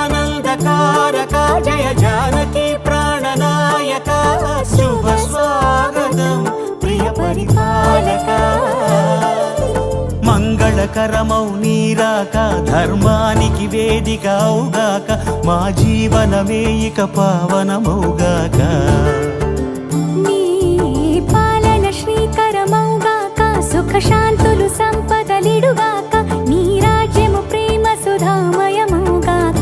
జగదానందకారక జయ జానకి ప్రాణనాయక శుభ స్వాగతం ప్రియ పరిపాలక మంగళకరమౌ నీరాక ధర్మానికి వేదిక అవుగాక మా జీవనమే ఇక పావనమౌగాక నీ పాలన శ్రీకరమౌగాక సుఖ శాంతులు సంపదలిడుగాక నీ రాజ్యము ప్రేమ సుధామయమౌగాక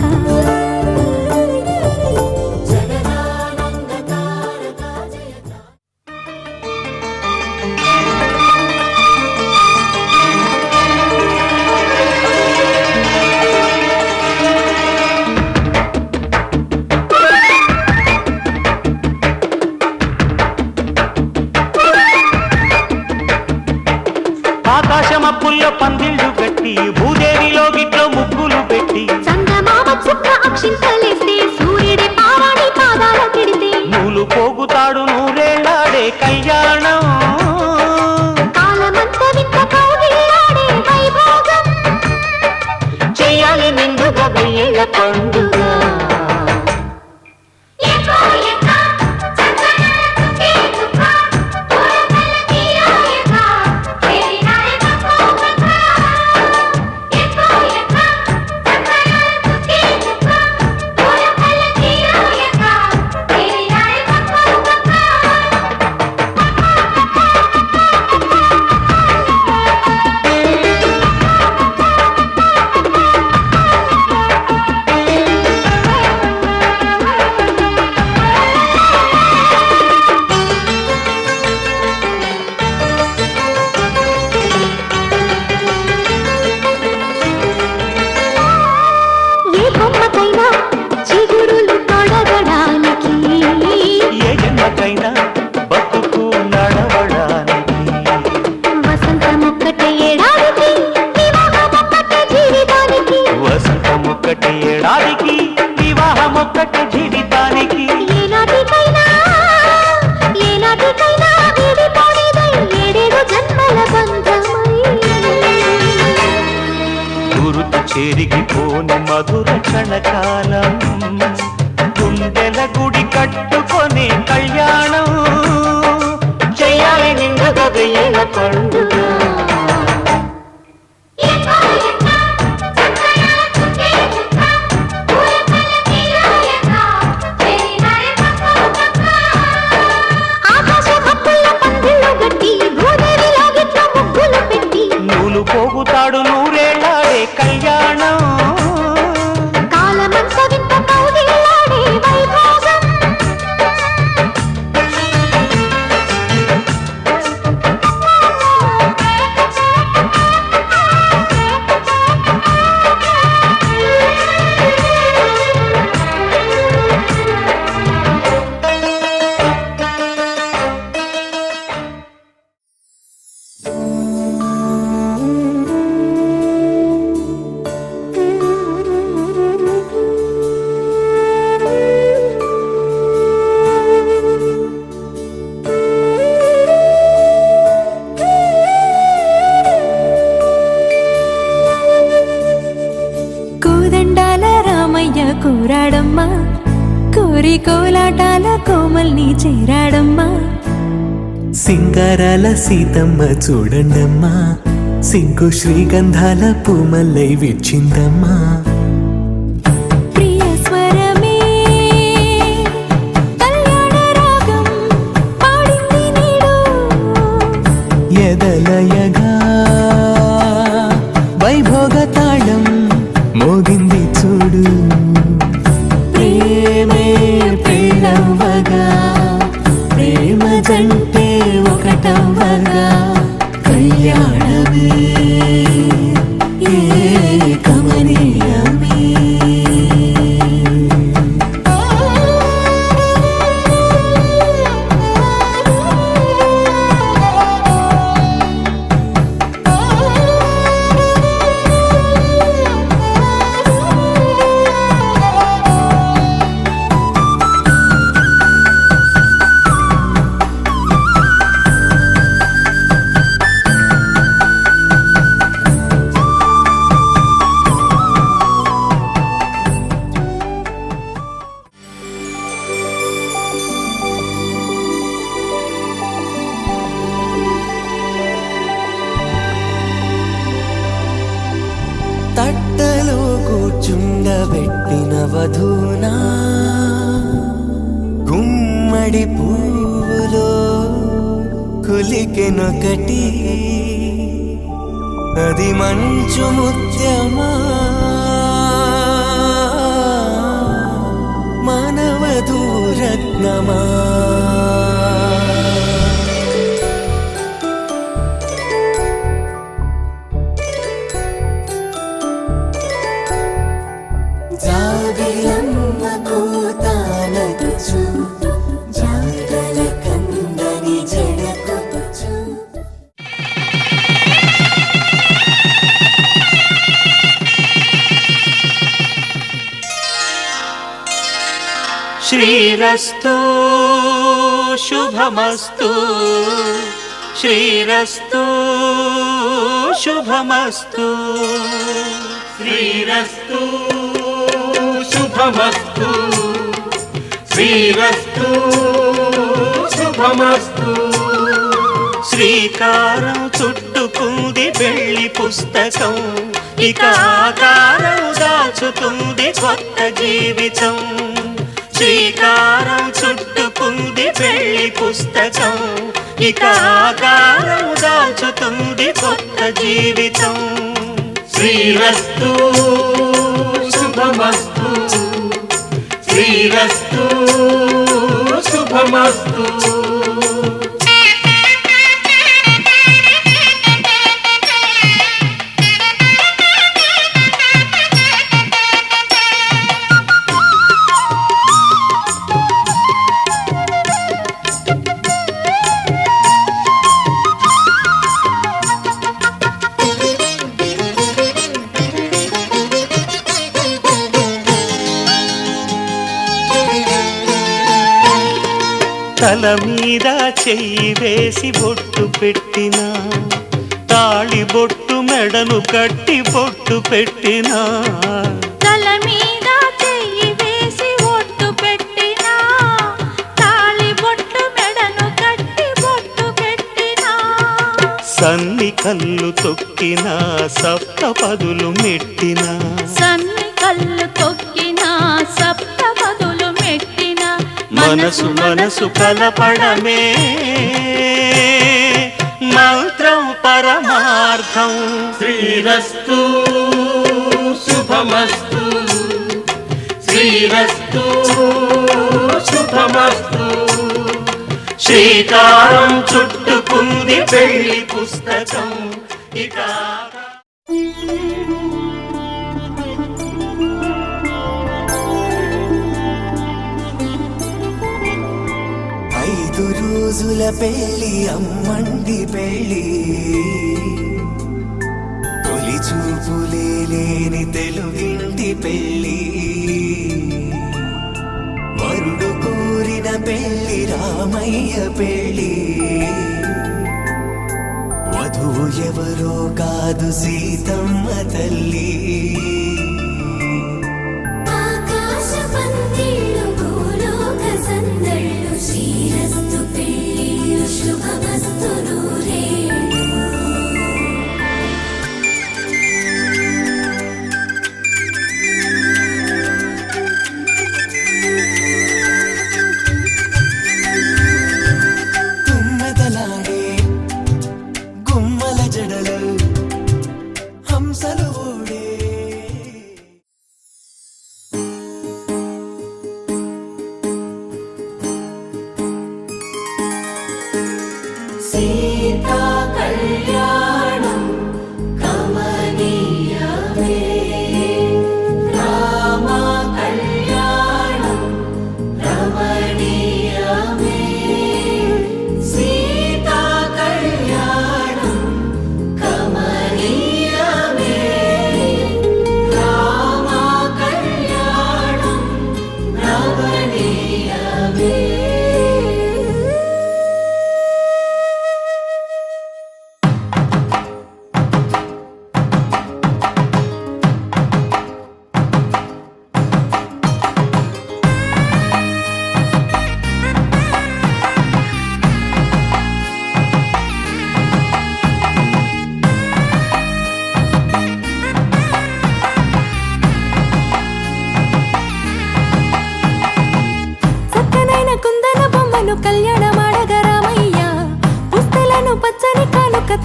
ఆకాశమప్పుల్లో పందిళ్ళు కట్టి భూదేవిలో గిట్లో ముగ్గులు పెట్టి చందమామ చుక్క అక్షింతలేస్తే సూర్యుడి పావాడి పాదాల కిడితే నూలు పోగుతాడు నూరేళ్ళాడే కళ్యాణం కాలమంత వింత కౌగిల్లాడే వైభోగం చెయ్యాలి నిండుగా వెయ్యేళ్ళ పండుగ బతుకు నడవడానికి వసంతమొక్కటే ఏడాదికి వివాహమొక్కటే జీవితానికి వసంతమొక్కటి ఏడాదికి వివాహమొక్కటి జీవితానికి ఏనాటికైనా విడిపోనిదై ఏడేడు జన్మల బంధమై గురుతు చెరిగిపోని మధుర క్షణకాలం గుండెల గుడి కట్టుకొని కళ్యాణం చెయ్యాలి నిండుగా వెయ్యేళ్ళ పండుగ నూలు పోగుతాడు నూరేళ్ళాడే కళ్యాణం కాలమంత వింత కౌగిల్లాడే వైభోగం కూరాడమ్మా కోరి కోలాటాల కోమల్ని చేరాడమ్మా సింగారాల సీతమ్మ చూడండమ్మా సింగు శ్రీగంధాల పూమల్లై విచ్చిందమ్మా ప్రియ స్వరమే కళ్యాణ రాగం పాడింది నీడు ఎదలయగా వైభోగ తాళం మోగింది చూడు ప్రేమే ప్రేమవగా ప్రేమ జంటే ఒకటవగా కళ్యాణమే కమనీయమే నిలుచబెట్టిన వధూనా గుమ్మడి పువ్వులో కులికెనొకటి అది మంచు ముత్యమా మానవధూరత్నమా జాబిలమ్మ కూతానగుచు జాగల కందని జడకొచ్చు శ్రీరస్తు శుభమస్తు శ్రీరస్తు శుభమస్తు శ్రీరస్తు శుభమస్తు శ్రీరస్తు శుభమస్తు శ్రీకారం చుట్టుకుంది పెళ్లి పుస్తకం ఇక ఆకారం దాచుతుంది కొత్త జీవితం శ్రీకారం చుట్టుకుంది పెళ్లి పుస్తకం ఇక ఆకారం దాచుతుంది కొత్త జీవితం శ్రీరస్తు శుభమస్తు శ్రీరస్తు శుభమస్తు తల మీద చెయ్యి వేసి బొట్టు పెట్టిన తాళి బొట్టు మెడను కట్టి బొట్టు పెట్టిన తల మీద చెయ్యి వేసి బొట్టు పెట్టిన తాళి బొట్టు మెడను కట్టి బొట్టు పెట్టిన సన్ని కళ్ళు తొక్కిన సప్తపదులు మెట్టిన సన్ని కళ్ళు తొక్కిన సప్తపదులు మెట్టిన మనసు మనసు కలపడమే మంత్రం పరమార్థం శ్రీరస్తు శుభమస్తు శ్రీరస్తు శుభమస్తు శ్రీకారం చుట్టుకుంది పెళ్లి పుస్తకం ఇక ఐదు రోజుల పెళ్లి అమ్మండి పెళ్లి తొలి చూపులే లేని తెలుగింటి పెళ్లి వరుడు కోరిన పెళ్లి రామయ్య పెళ్లి వధువు ఎవరో కాదు సీతమ్మ తల్లి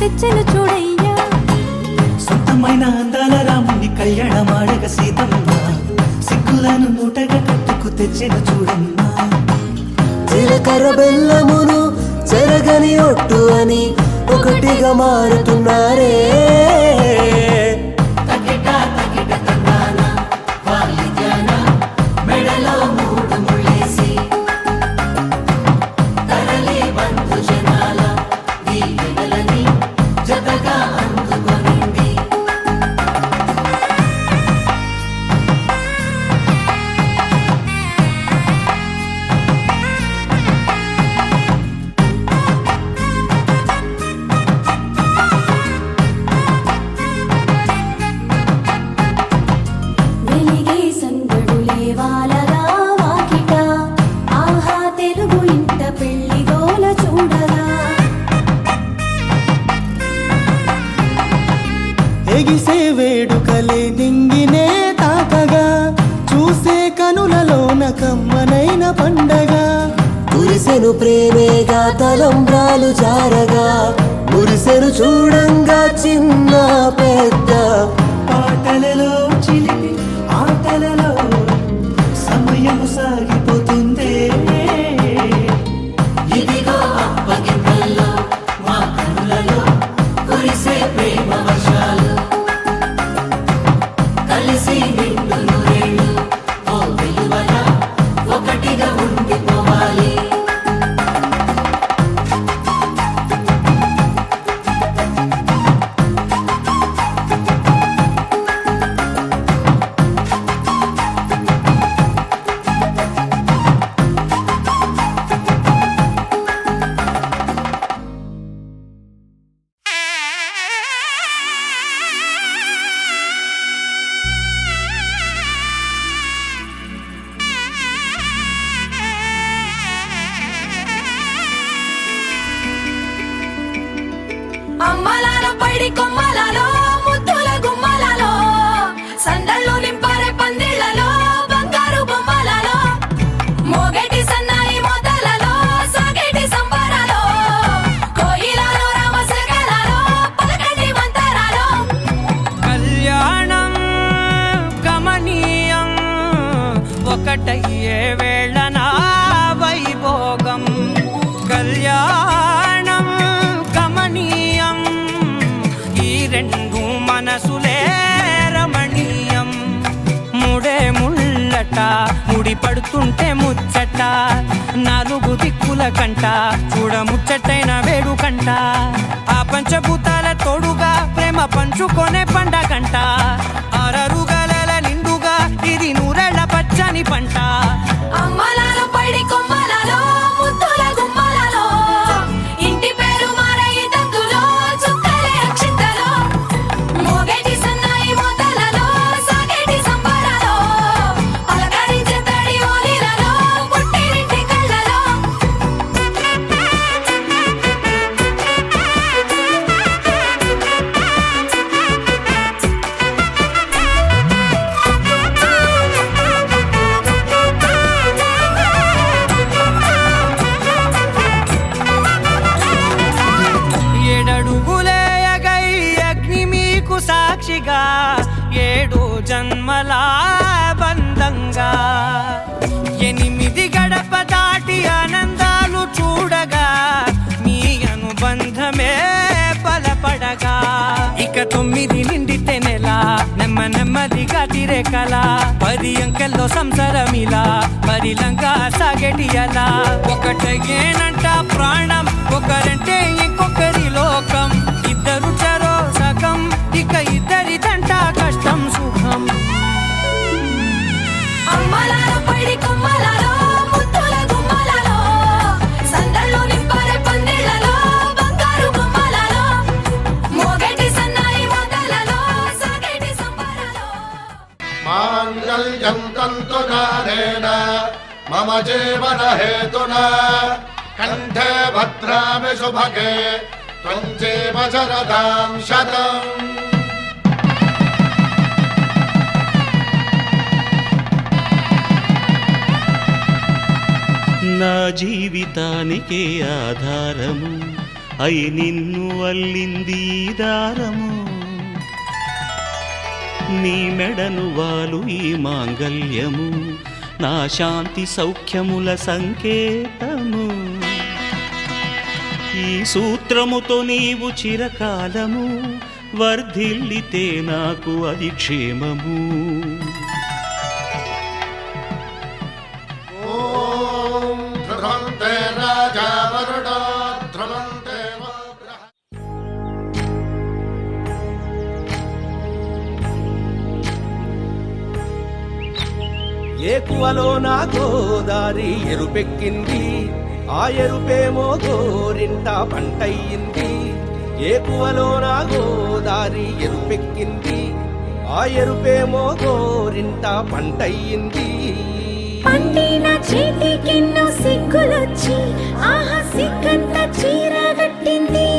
తెచ్చెను చూడయ్యా. సొంతమైన అందాల రాముని కళ్యాణమాడగ సీతమ్మ సిగ్గులను మూటగా కట్టుకు తెచ్చెను చూడమ్మా. జీలకర్ర బెల్లమును చెరగని ఒట్టు అని ఒకటిగా మారుతున్నారే. వెలిగే సందడులే వాలగా వాకిట, ఆహా తెలుగు ఇంట పెళ్లి గోల చూడగా. ఎగిసే వేడుకలే నింగినే తాకగా చూసే కనులలోన కమ్మనైన పండగ. కురిసెను ప్రేమేగా తలంబ్రాలు జారగా మురిసెను చూడంగా చిన్న పెద్ద. పాటలలో చిలిపి ఆటలలో సమయము సాగిపోతుందే. ఇదిగో అప్పగింతల్లో మా కనులలో కురిసే ప్రేమ వర్షాలు. కలిసి నిండు నూరేళ్ళు ఓ వెలువల ఒకటిగా ఉండిపోవాలి. అమ్మలాలో పైడి కొమ్మలలో ముద్దుల గుమ్మలలో సందళ్ళు నింపారే పందిళ్లలో బంగారు బొమ్మలలో మోగేటి సన్నాయి మోతలలో సాగేటి సంబరాలో కోయిలలో రామశకలలో పలకటి మంతరాలో. కళ్యాణం గమనీయం ఒకటయ్యే వేళన వైభోగం. కళ్యాణం గమనీయం ఈ రెండు మనసులే రమణీయం. ముడే ముళ్ళట ముడి పడుతుంటే ముచ్చట నాలుగు దిక్కుల కంట చూడ ముచ్చటైన వేడుకంట. ఆ పంచభూతాల తోడుగా ప్రేమ పంచుకొనే పండగంట. అరరుగలల నిండుగా ఇది నూరెళ్ళ పచ్చని పంట. అమ్మలాలో పైడి కొమ్మలలో ముద్దుల గుమ్మలలో ఇంటి పేరు మారయి తందులో చుక్కలే అక్షింతలో మోగేటి సన్నాయి మోతలలో సాగేటి సంబరాలో పలకరించే తడి ఓలిలలో పుట్టినింటి కళ్ళలో. ఏడడుగులేయగై అగ్ని మీకు సాక్షిగా ఏడు జన్మల బంధంగా 8 గడప దాటి ఆనందాలు చూడగా మీ అనుబంధమే బలపడగా. ఇక 9 నిండితే నెల నెమ్మదిగా తిరే కల 10 అంకెల్లో సంసారమిలా పరిలంగా సాగేటి అలా. ఒకటేనంట ప్రాణం ఒకరంటే ఇంకొకరి లోకం. ఇద్దరు చరో సగం ఇక ఇద్దరిదంట కష్టం సుఖం. అమ్మలాలో పైడి కొమ్మలలో ముద్దుల గుమ్మలలో సందళ్ళు నింపారే పందిళ్లలో బంగారు బొమ్మలలో మోగేటి సన్నాయి మోతలలో సాగేటి సంబరాలో. మాంగళ్యం తంతునానేన మమ జీవన హేతునా కంఠే భద్రామి శుభగే త్వం జీవ శరదాం శతం. నా జీవితానికే ఆధారము అయి నిన్ను అల్లింది ఈ దారము నీ మెడను వాలు ఈ మాంగల్యము నా శాంతి సౌఖ్యముల సంకేతము ఈ సూత్రముతో నీవు చిరకాలము వర్ధిల్లితే నాకు అది క్షేమము ఓం ధ్రువంతే రాజా వరుడో ధ్రువంతే ఏకువలో నా గోదారి ఎరుపెక్కింది ఆ ఎరుపేమో గోరింట పంటయ్యింది ఏకువలో నా గోదారి ఎరుపెక్కింది ఆ ఎరుపేమో గోరింట పంటయ్యింది పండిన చేతికెన్నో సిగ్గులొచ్చి ఆహా సిగ్గంత చీరగట్టింది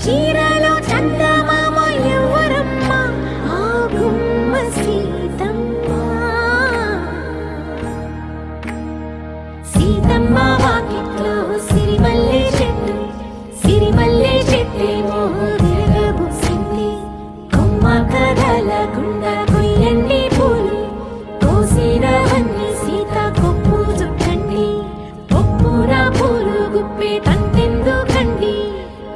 చీరలో చందమామ ఎవరమ్మ ఆ గుమ్మ సీతమ్మ సీతమ్మ వాకిట్లో సిరిమల్లె చెట్టేమో విరగబూసింది కొమ్మ కదలకుండా కొయ్యండి పూలు కోసినవన్నీ సీత కొప్పు చుట్టండి కొప్పున పూలు గుప్పే తంతెందుకండి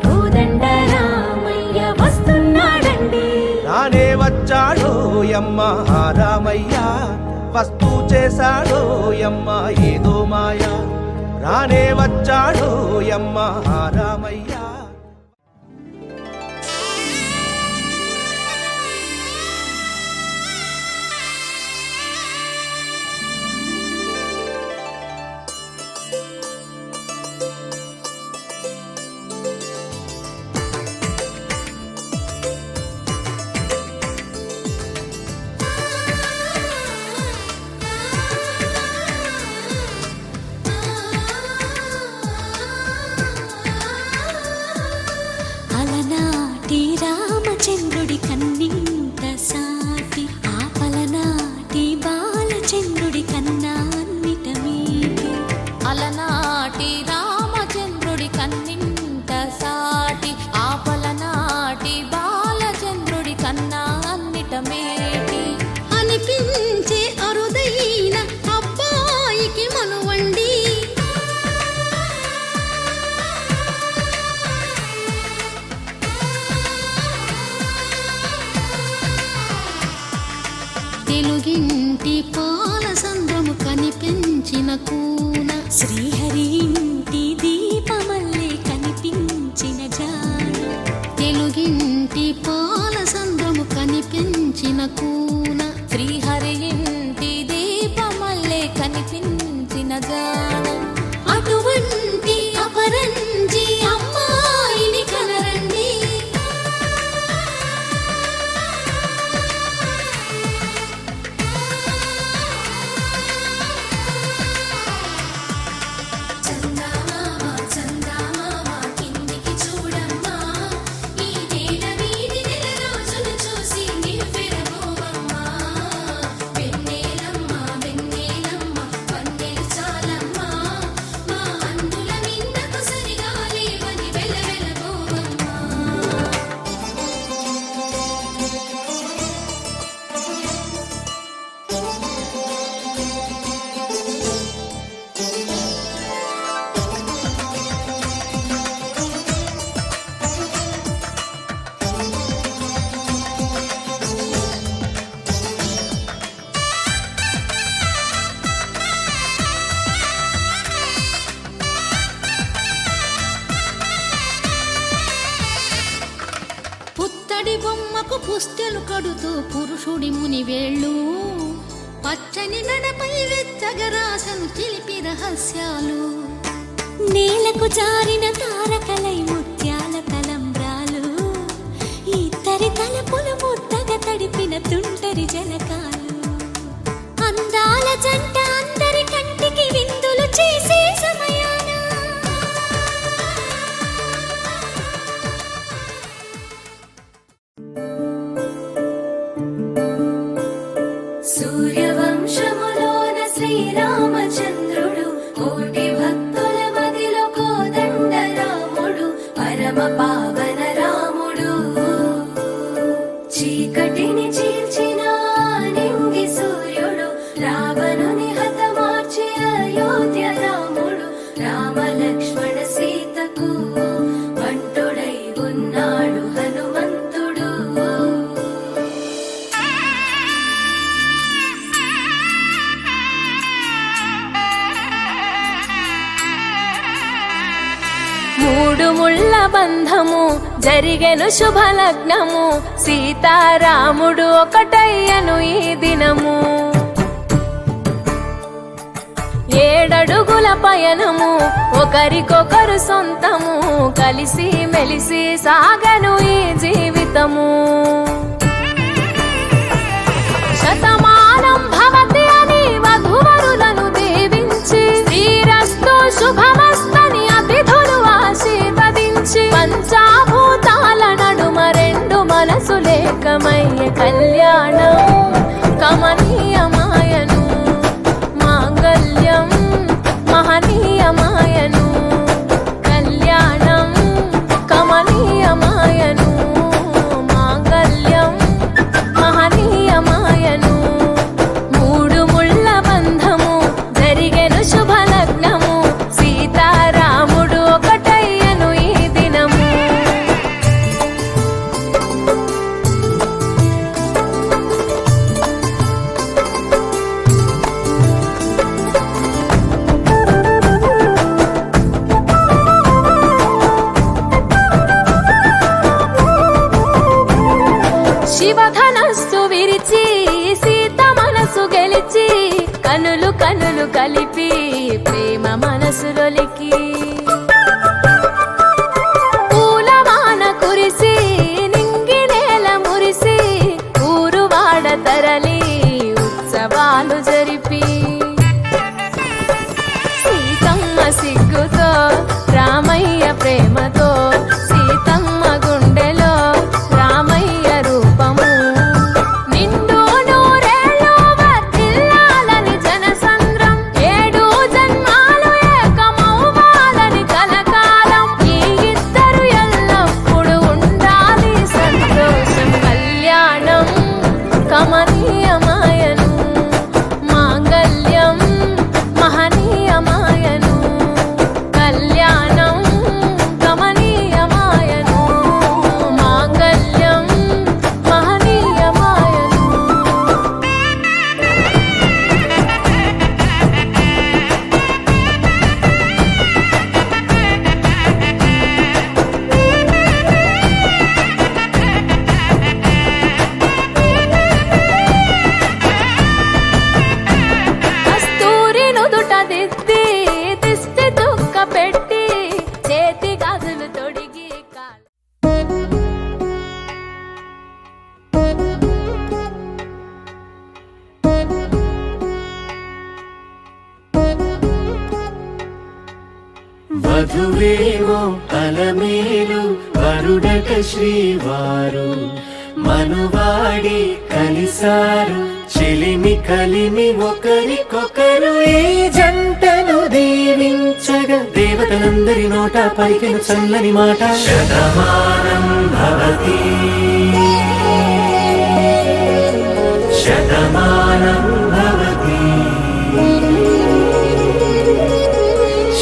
కోదండ రామయ్య వస్తున్నాడండి రానే వచ్చాడో యమ్మ ఆ రామయ్య వస్తూ చేశాడో యమ్మ ఏదో మాయ రానే వచ్చాడో యమ్మ ఆ రామయ్య అలనాటి రామచంద్రుడి కన్నింత సాటి ఆపలనాటి బాలచంద్రుడి కన్నా అన్నిట మీటి అలనాటి రామచంద్రుడి కన్నింత సాటి ఆపలనాటి బాలచంద్రుడి కన్నా అన్నిట మేటి అనిపించే అరుదైన అబ్బాయికి మనువండి తెలుగింటి పాల సంద్రము కనిపించిన కూన శ్రీహరి ఇంటి దీపమల్లే కనిపించిన జాన తెలుగింటి పాల సంద్రము కనిపించిన కూన శ్రీహరి ఇంటి దీపమల్లే కనిపించిన జాన అటువంటి అపరంజి అమ్మాయిని కనరండి చందమామ చందమామ కిందికి చూడమ్మా ఈ నేల వీధి నెల రోజులు చూసి నివ్వెరబోవమ్మా వెన్నెలమ్మ వెన్నెలమ్మ వన్నెలు చాలమ్మా మా అందుల మిన్నకు సరిగా లేవని వెలవెలబోవమ్మా పుత్తడి బొమ్మకు పుస్తెలు కడుతూ పురుషుడి ముని వేళ్ళు పచ్చని నడపై వెచ్చగరాసను చిలిపి రహస్యాలు నేలకు జారిన తారకలై ముత్యాల తలంబ్రాలు ఇద్దరి తలపులు ముద్దగా తడిపిన తుంటరి జలకాలు అందాల జంట అందరి కంటికి విందులు చేసే సమయాన సూర్యవంశములోన శ్రీరామచంద్రుడు కోటి భక్తుల మదిలో కోదండ రాముడు పరమ పావన రాముడు చీకటిని చీల్చిన నింగి సూర్యుడు రావణుని హతమార్చి అయోధ్య రాముడు రామ లక్ష్మణ సీతకు వంటుడై ఉన్నాడు హనుమంతుడు. మూడు ముళ్ళ బంధము జరిగెను శుభలగ్నము సీతారాముడు ఒకటయ్యను ఈ దినము. 7 అడుగుల పయనము ఒకరికొకరు సొంతము కలిసి మెలిసి సాగను ఈ జీవితము. శతమానం భవతి అని వధువరులను దీవించి శ్రీరస్తు శుభమస్తని అతిథులు ఆశీర్వదించి పంచాభూతాల నడుమ 2 మనసులేకమయ్య కళ్యాణం కమనీయమాయను మాంగళ్యం మహనీయమాయను కళ్యాణం కమనీయమాయను మాంగళ్యం మహనీయమాయను. 3 ముళ్ళ బంధము జరిగెను శుభలగ్నము సీతారాముడు ఒకటయ్యను ఈ దినము. శివధనస్సు విరిచి సీత మనసు గెలిచి కనులు కనులు కలిపి ప్రేమ మనసులొలికి పూలవాన కురిసి నింగి నేల మురిసి ఊరువాడ తరలి ఉత్సవాలు జరిపి సీతమ్మ సిగ్గుతో రామయ్య ప్రేమతో సీతమ్మ గుండెలో రామయ్య రూపము నిండు నూరేళ్ళు వర్ధిల్లాలని జనసంద్రం 7 జన్మాలు ఏకమవ్వాలని కలకాలం ఈ ఇద్దరు ఎల్లప్పుడూ ఉండాలి సంతోషం. కళ్యాణం కమనీయమాయను మాంగళ్యం మహనీయమాయను కళ్యాణం కమనీయమాయను మాంగళ్యం మహనీయమాయను. కస్తూరి నుదుట దిద్ది దిష్టి దుక్క పెట్టి చేతి గాజులు తొడిగి వధువేవో అలమేలు వరుడట శ్రీవారు మనువాడి కలిసారు చెలిమి కలిమి ఒకరికొకరు ఈ జంటను దీవించగా దేవతలందరి నోట పలికిన చల్లని మాట శతమానం భవతి శతమానం భవతి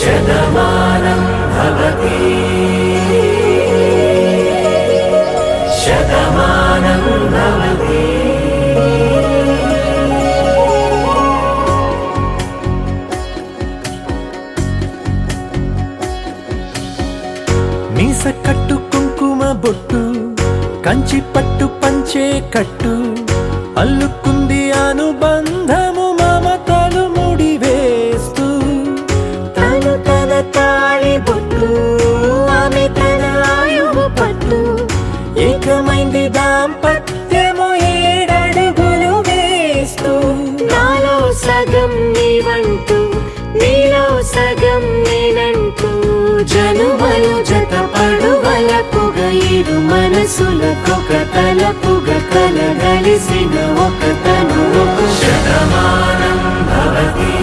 శతమానం భవతి శతమానం భవతి. మీస కట్టు కుంకుమ బొట్టు కంచి పట్టు పంచే కట్టు అల్లుకుంది అనుబంధము మమతలు ముడివేస్తూ తను తన తాళి బొట్టు ఆమె తన ఆయువు పట్టు ఏకమైంది దాంపత్యము 7 అడుగులు వేస్తూ నాలో సగం నీవంటూ నీలో సగం నేనంటూ జనుమలు జతపడువలపుగా 7 మనసులకొక తలపుగా కలగలిసిన ఒక తను శతమానం భవతి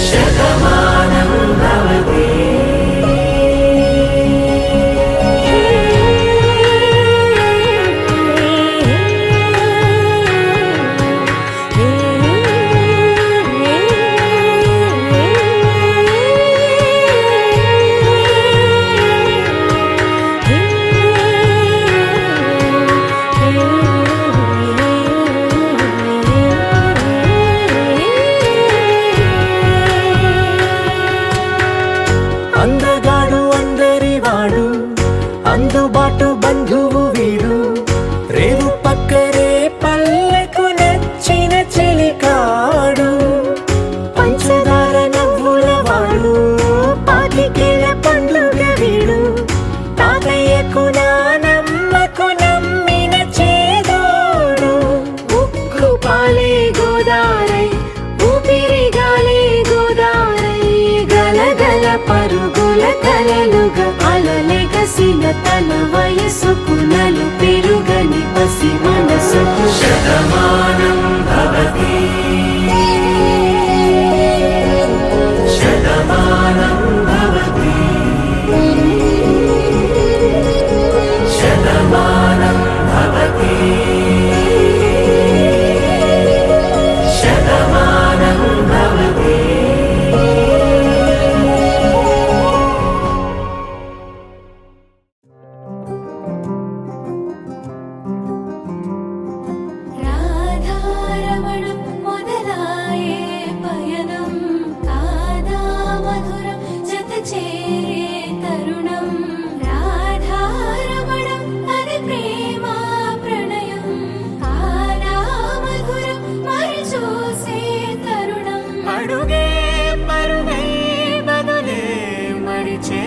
శతమానం భవతి. పరుగుల కలలుగా అలలెగసిన తన వయసుకు నలు పెరుగని పసి మనసుకు శతమానం భవతి శతమానం భవతి శతమానం భవతి శతమానం భవతి. రాధారమణం మొదలాయే పయనం కాదా మధురం జత చేరే తరుణం రాధారమణం అది ప్రేమ ప్రణయం కాదా మధురం మరి చూసే తరుణం అడుగే పరుగై బదులే మరిచే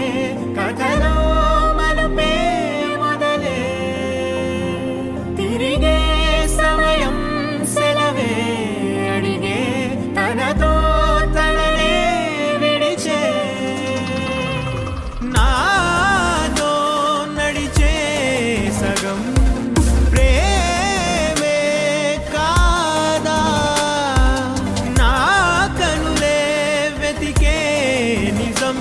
కథలో మలుపే మొదలే తిరిగే సమయం సెలవే అడిగే తనతో తననే విడిచే నాతో నడిచే సగం ప్రేమే కాదా నా కనులే వెతికే నిజం